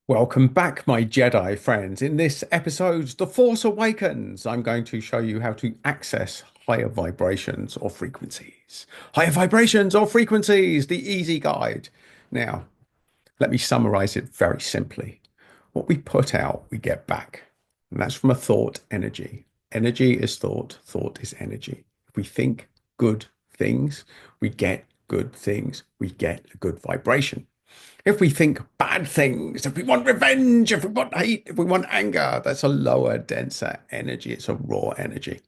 Welcome back, my Jedi friends. In this episode, The Force Awakens, I'm going to show you how to access higher vibrations or frequencies. Higher vibrations or frequencies, the easy guide. Now, let me summarize it very simply. What we put out, we get back. And that's from a thought energy. Energy is thought, thought is energy. If we think good things, we get good things, we get a good vibration. If we think bad things, if we want revenge, if we want hate, if we want anger, that's a lower, denser energy. It's a raw energy.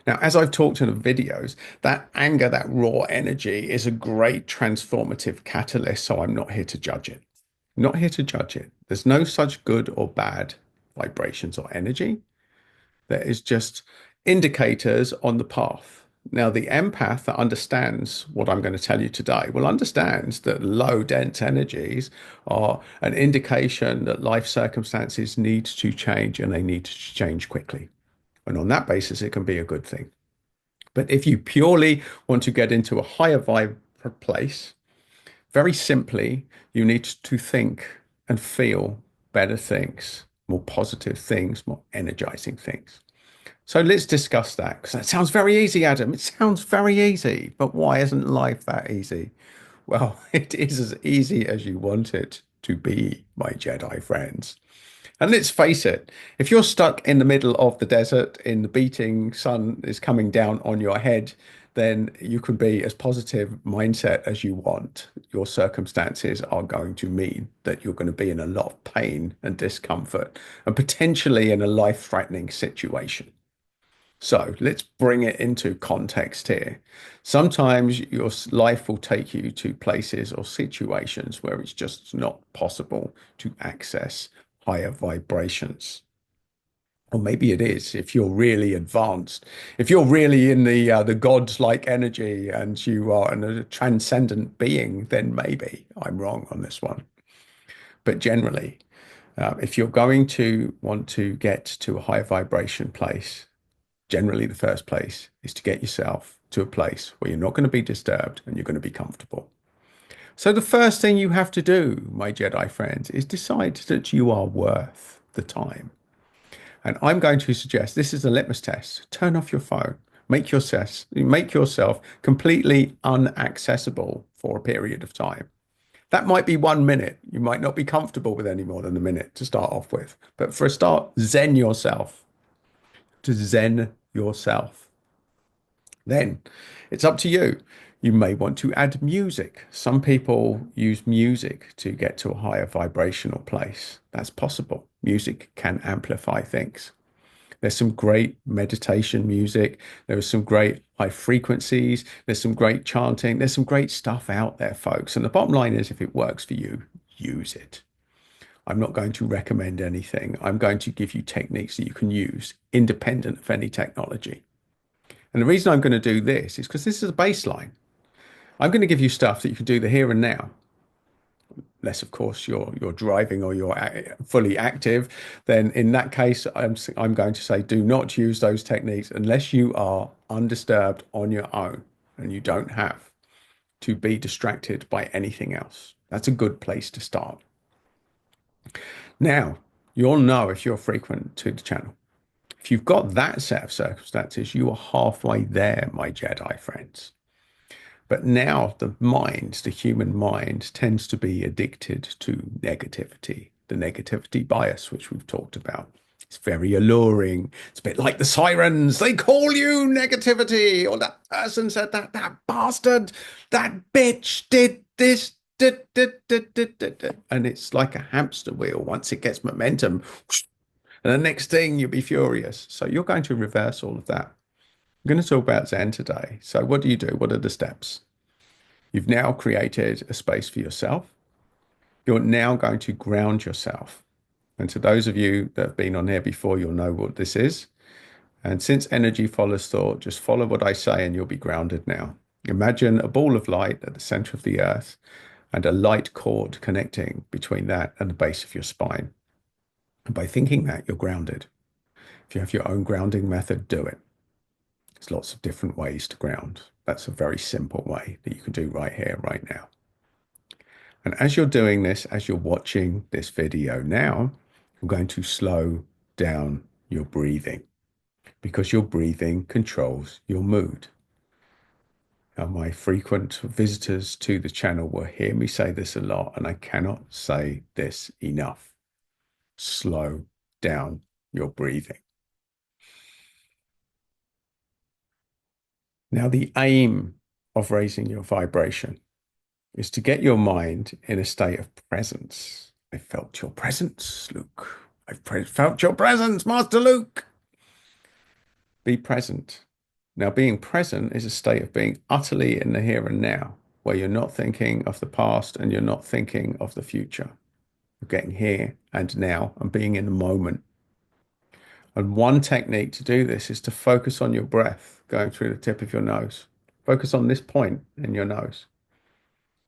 Now, as I've talked in the videos, that anger, that raw energy is a great transformative catalyst. So I'm not here to judge it. Not here to judge it. There's no such good or bad vibrations or energy. There is just indicators on the path. Now, the empath that understands what I'm going to tell you today will understand that low dense energies are an indication that life circumstances need to change and they need to change quickly. And on that basis, it can be a good thing. But if you purely want to get into a higher vibe place, very simply, you need to think and feel better things, more positive things, more energizing things. So let's discuss that because that sounds very easy, Adam. It sounds very easy, but why isn't life that easy? Well, it is as easy as you want it to be, my Jedi friends. And let's face it, if you're stuck in the middle of the desert in the beating sun is coming down on your head, then you can be as positive mindset as you want. Your circumstances are going to mean that you're going to be in a lot of pain and discomfort and potentially in a life-threatening situation. So let's bring it into context here. Sometimes your life will take you to places or situations where it's just not possible to access higher vibrations. Or maybe it is if you're really advanced, if you're really in the gods-like energy and you are a transcendent being, then maybe I'm wrong on this one. But generally, if you're going to want to get to a higher vibration place, generally the first place is to get yourself to a place where you're not going to be disturbed and you're going to be comfortable. So the first thing you have to do, my Jedi friends, is decide that you are worth the time. And I'm going to suggest this is a litmus test. Turn off your phone. Make yourself completely unaccessible for a period of time. That might be 1 minute. You might not be comfortable with any more than a minute to start off with. But for a start, zen yourself. To zen yourself. Then it's up to you. You may want to add music. Some people use music to get to a higher vibrational place. That's possible. Music can amplify things. There's some great meditation music. There is some great high frequencies. There's some great chanting. There's some great stuff out there, folks. And the bottom line is, if it works for you, use it. I'm not going to recommend anything. I'm going to give you techniques that you can use independent of any technology. And the reason I'm going to do this is because this is a baseline. I'm going to give you stuff that you can do the here and now. Unless, of course, you're driving or you're fully active, then in that case, I'm going to say do not use those techniques unless you are undisturbed on your own and you don't have to be distracted by anything else. That's a good place to start. Now, you'll know if you're frequent to the channel. If you've got that set of circumstances, you are halfway there, my Jedi friends. But now the human mind tends to be addicted to negativity, the negativity bias, which we've talked about. It's very alluring. It's a bit like the sirens. They call you negativity. Or that person said that bastard, that bitch did this. And it's like a hamster wheel. Once it gets momentum, and the next thing you'll be furious. So you're going to reverse all of that. I'm going to talk about Zen today. So what do you do? What are the steps? You've now created a space for yourself. You're now going to ground yourself. And to those of you that have been on here before, you'll know what this is. And since energy follows thought, just follow what I say and you'll be grounded now. Imagine a ball of light at the center of the earth and a light cord connecting between that and the base of your spine. And by thinking that, you're grounded. If you have your own grounding method, do it. There's lots of different ways to ground. That's a very simple way that you can do right here, right now. And as you're doing this, as you're watching this video now, you're going to slow down your breathing because your breathing controls your mood. Now, my frequent visitors to the channel will hear me say this a lot, and I cannot say this enough. Slow down your breathing. Now, the aim of raising your vibration is to get your mind in a state of presence. I felt your presence, Luke. Felt your presence, Master Luke. Be present. Now, being present is a state of being utterly in the here and now, where you're not thinking of the past and you're not thinking of the future. You're getting here and now and being in the moment. And one technique to do this is to focus on your breath going through the tip of your nose. Focus on this point in your nose.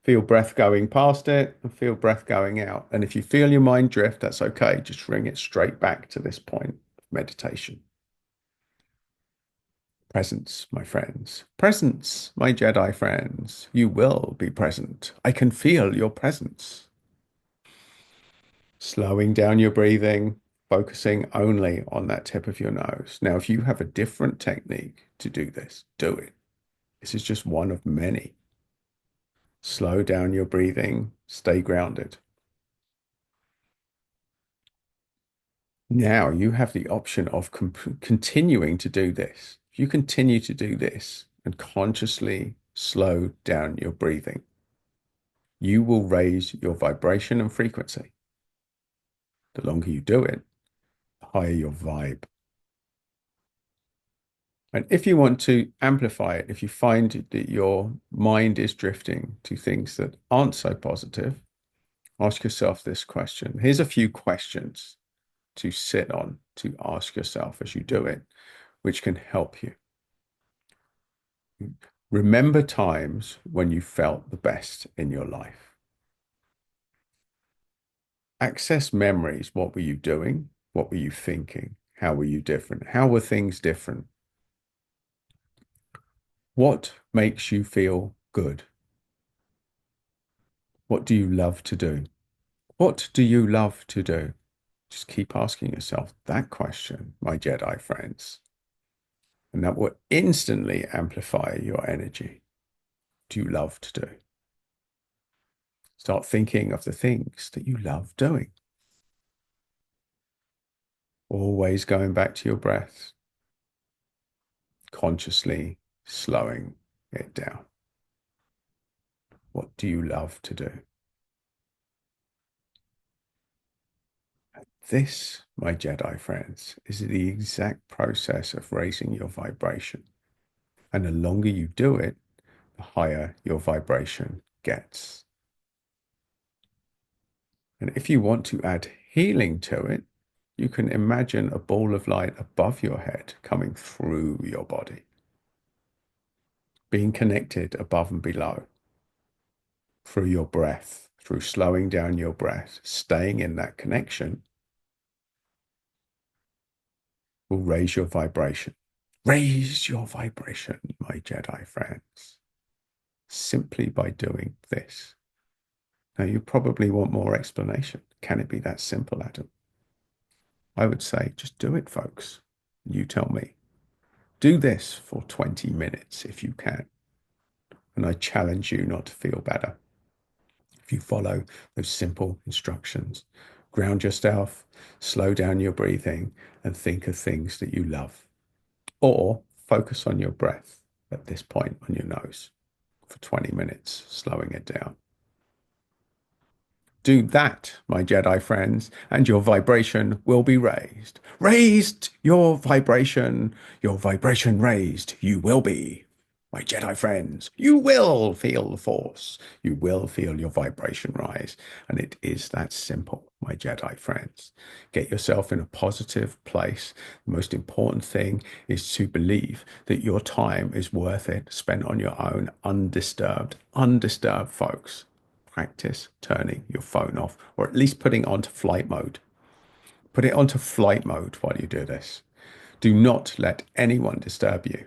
Feel breath going past it and feel breath going out. And if you feel your mind drift, that's okay. Just bring it straight back to this point of meditation. Presence, my friends. Presence, my Jedi friends. You will be present. I can feel your presence. Slowing down your breathing, focusing only on that tip of your nose. Now, if you have a different technique to do this, do it. This is just one of many. Slow down your breathing, stay grounded. Now you have the option of continuing to do this. If you continue to do this and consciously slow down your breathing, you will raise your vibration and frequency. The longer you do it, the higher your vibe. And if you want to amplify it, if you find that your mind is drifting to things that aren't so positive, ask yourself this question. Here's a few questions to sit on, to ask yourself as you do it, which can help you. Remember times when you felt the best in your life. Access memories. What were you doing? What were you thinking? How were you different? How were things different? What makes you feel good? What do you love to do? What do you love to do? Just keep asking yourself that question, my Jedi friends. And that will instantly amplify your energy. Do you love to do? Start thinking of the things that you love doing. Always going back to your breath, consciously slowing it down. What do you love to do? This, my Jedi friends, is the exact process of raising your vibration. And the longer you do it, the higher your vibration gets. And if you want to add healing to it, you can imagine a ball of light above your head coming through your body, being connected above and below through your breath, through slowing down your breath, staying in that connection will raise your vibration. Raise your vibration, my Jedi friends, simply by doing this. Now, you probably want more explanation. Can it be that simple, Adam? I would say just do it, folks. You tell me. Do this for 20 minutes if you can. And I challenge you not to feel better. If you follow those simple instructions, ground yourself, slow down your breathing, and think of things that you love. Or focus on your breath at this point on your nose for 20 minutes, slowing it down. Do that, my Jedi friends, and your vibration will be raised. Raised your vibration raised, you will be. My Jedi friends, you will feel the force. You will feel your vibration rise. And it is that simple, my Jedi friends. Get yourself in a positive place. The most important thing is to believe that your time is worth it, spent on your own, undisturbed, folks. Practice turning your phone off, or at least putting it onto flight mode. Put it onto flight mode while you do this. Do not let anyone disturb you.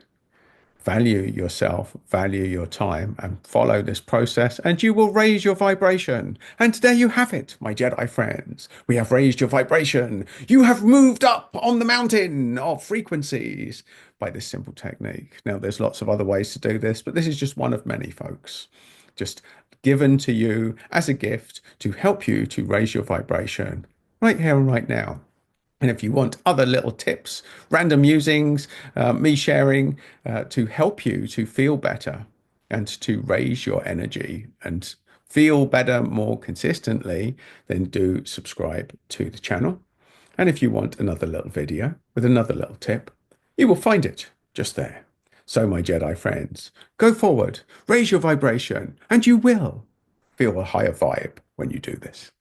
value yourself, value your time, and follow this process, and you will raise your vibration. And there you have it, my Jedi friends. We have raised your vibration. You have moved up on the mountain of frequencies by this simple technique. Now, there's lots of other ways to do this, but this is just one of many, folks. Just given to you as a gift to help you to raise your vibration right here and right now. And if you want other little tips, random musings, me sharing to help you to feel better and to raise your energy and feel better more consistently, then do subscribe to the channel. And if you want another little video with another little tip, you will find it just there. So, my Jedi friends, go forward, raise your vibration, and you will feel a higher vibe when you do this.